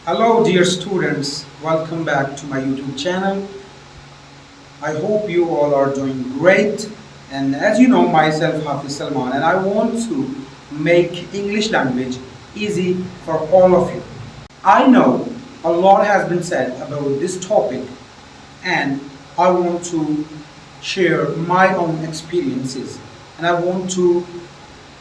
Hello dear students, welcome back to my YouTube channel. I hope you all are doing great, and as you know myself Hafiz Salman, and I want to make English language easy for all of you. I know a lot has been said about this topic, and I want to share my own experiences, and I want to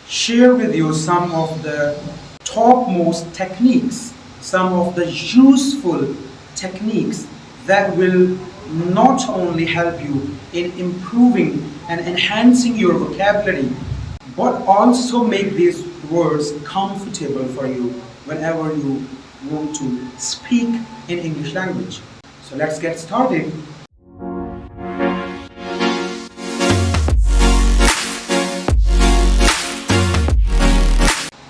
share with you some of the topmost techniques, some of the useful techniques that will not only help you in improving and enhancing your vocabulary, but also make these words comfortable for you whenever you want to speak in English language. So let's get started.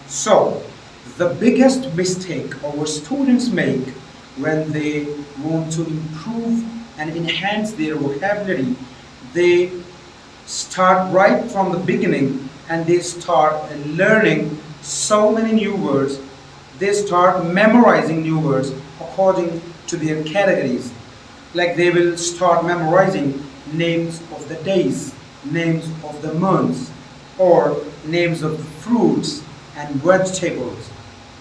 So, the biggest mistake our students make when they want to improve and enhance their vocabulary, they start right from the beginning and they start learning so many new words. They start memorizing new words according to their categories. Like they will start memorizing names of the days, names of the months, or names of the fruits and vegetables,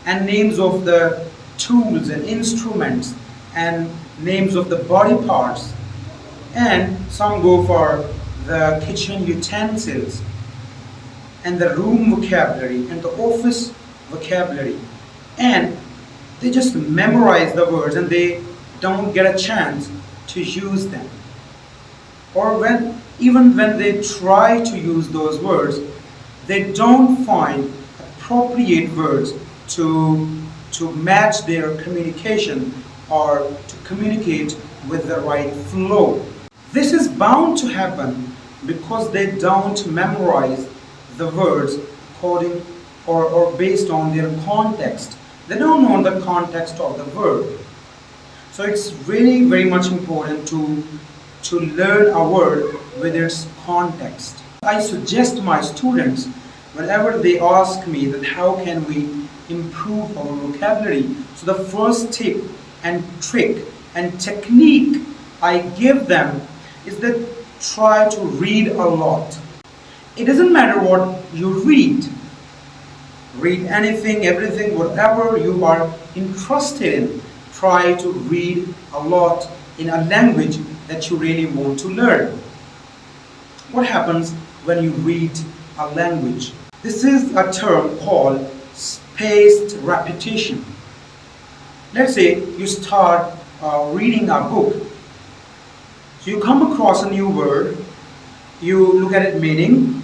and names of the tools and instruments, and names of the body parts, and some go for the kitchen utensils, and the room vocabulary, and the office vocabulary, and they just memorize the words and they don't get a chance to use them. Or even when they try to use those words, they don't find appropriate words to match their communication or to communicate with the right flow. This is bound to happen because they don't memorize the words according or based on their context. They don't know the context of the word. So it's really very much important to learn a word with its context. I suggest my students, whenever they ask me that how can we improve our vocabulary, so the first tip and trick and technique I give them is that try to read a lot. It doesn't matter what you read. Read anything, everything, whatever you are interested in. Try to read a lot in a language that you really want to learn. What happens when you read a language? This is a term called spaced repetition. Let's say you start reading a book. So you come across a new word, you look at its meaning,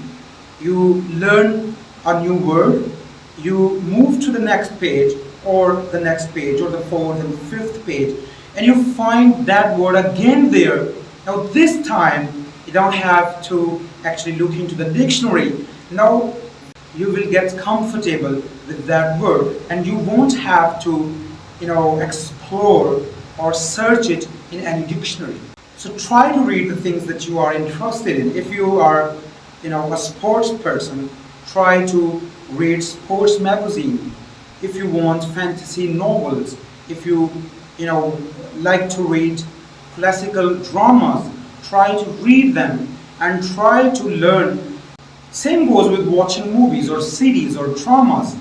you learn a new word, you move to the next page or the fourth and fifth page, and you find that word again there. Now this time you don't have to actually look into the dictionary. Now you will get comfortable with that word and you won't have to explore or search it in any dictionary. So try to read the things that you are interested in. If you are a sports person, try to read sports magazine. If you want fantasy novels, if you like to read classical dramas, try to read them and try to learn. Same goes with watching movies or series or dramas.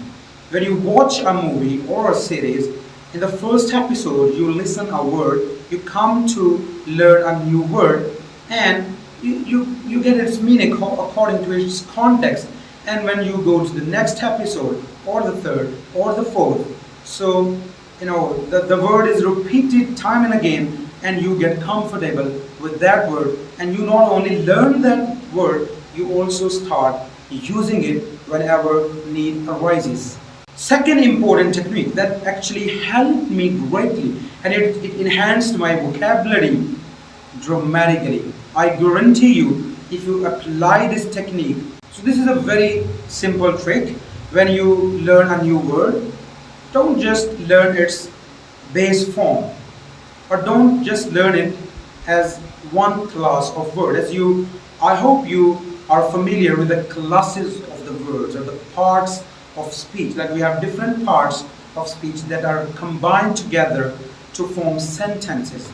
When you watch a movie or a series, in the first episode you listen a word, you come to learn a new word, and you get its meaning according to its context. And when you go to the next episode or the third or the fourth, so the word is repeated time and again, and you get comfortable with that word, and you not only learn that word, you also start using it whenever need arises. Second important technique that actually helped me greatly, and it enhanced my vocabulary dramatically. I guarantee you, if you apply this technique, so this is a very simple trick. When you learn a new word, don't just learn its base form, or don't just learn it as one class of word. I hope you are familiar with the classes of the words or the parts of speech. Like we have different parts of speech that are combined together to form sentences.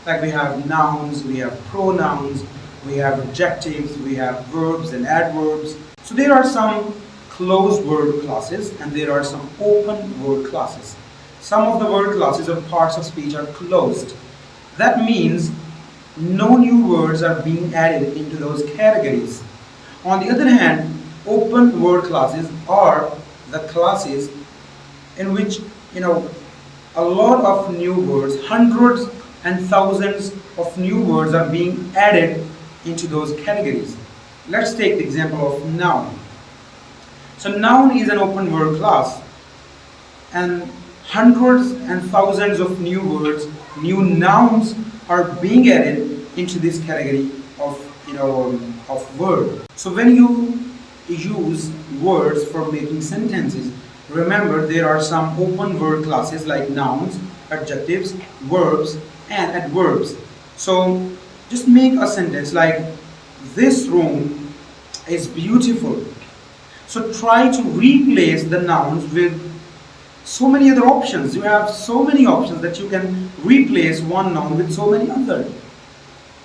Like we have nouns, we have pronouns, we have adjectives, we have verbs and adverbs. So there are some closed word classes and there are some open word classes. Some of the word classes or parts of speech are closed. That means no new words are being added into those categories. On the other hand, open word classes are the classes in which a lot of new words, hundreds and thousands of new words are being added into those categories. Let's take the example of noun. So noun is an open word class and hundreds and thousands of new words, new nouns are being added into this category of word. So when you use words for making sentences, remember there are some open word classes like nouns, adjectives, verbs and adverbs. So just make a sentence like this room is beautiful. So try to replace the nouns with so many other options. You have so many options that you can replace one noun with so many others.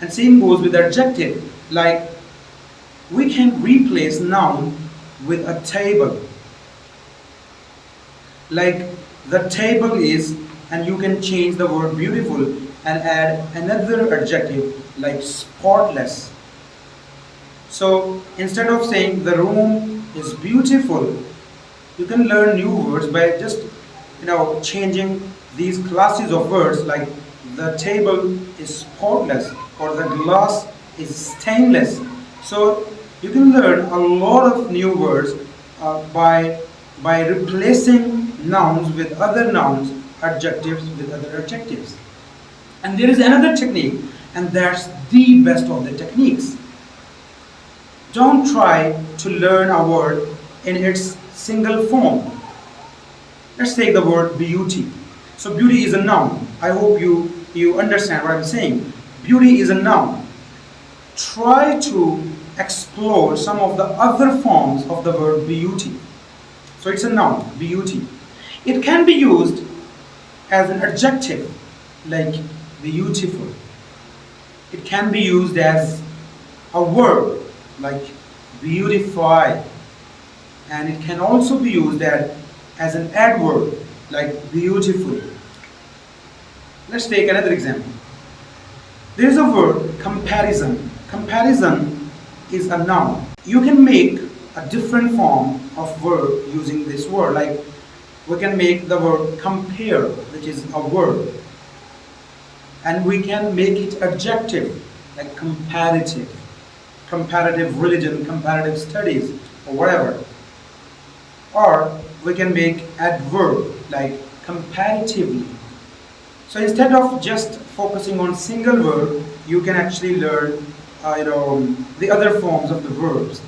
And same goes with adjective. Like we can replace noun with a table. Like the table is, and you can change the word beautiful and add another adjective like spotless. So instead of saying the room is beautiful, you can learn new words by just changing these classes of words like the table is spotless or the glass is stainless. So you can learn a lot of new words by replacing nouns with other nouns, adjectives with other adjectives. And there is another technique, and that's the best of the techniques. Don't try to learn a word in its single form. Let's take the word beauty. So beauty is a noun. I hope you understand what I'm saying. Beauty is a noun. Try to explore some of the other forms of the word beauty. So it's a noun, beauty. It can be used as an adjective, like beautiful. It can be used as a verb, like beautify. And it can also be used as an adverb, like beautiful. Let's take another example. There is a word, comparison. Comparison is a noun. You can make a different form of verb using this word. Like we can make the word compare, which is a verb. And we can make it adjective, like comparative. Comparative religion, comparative studies, or whatever. Or we can make adverb, like comparatively. So instead of just focusing on single verb, you can actually learn the other forms of the verbs.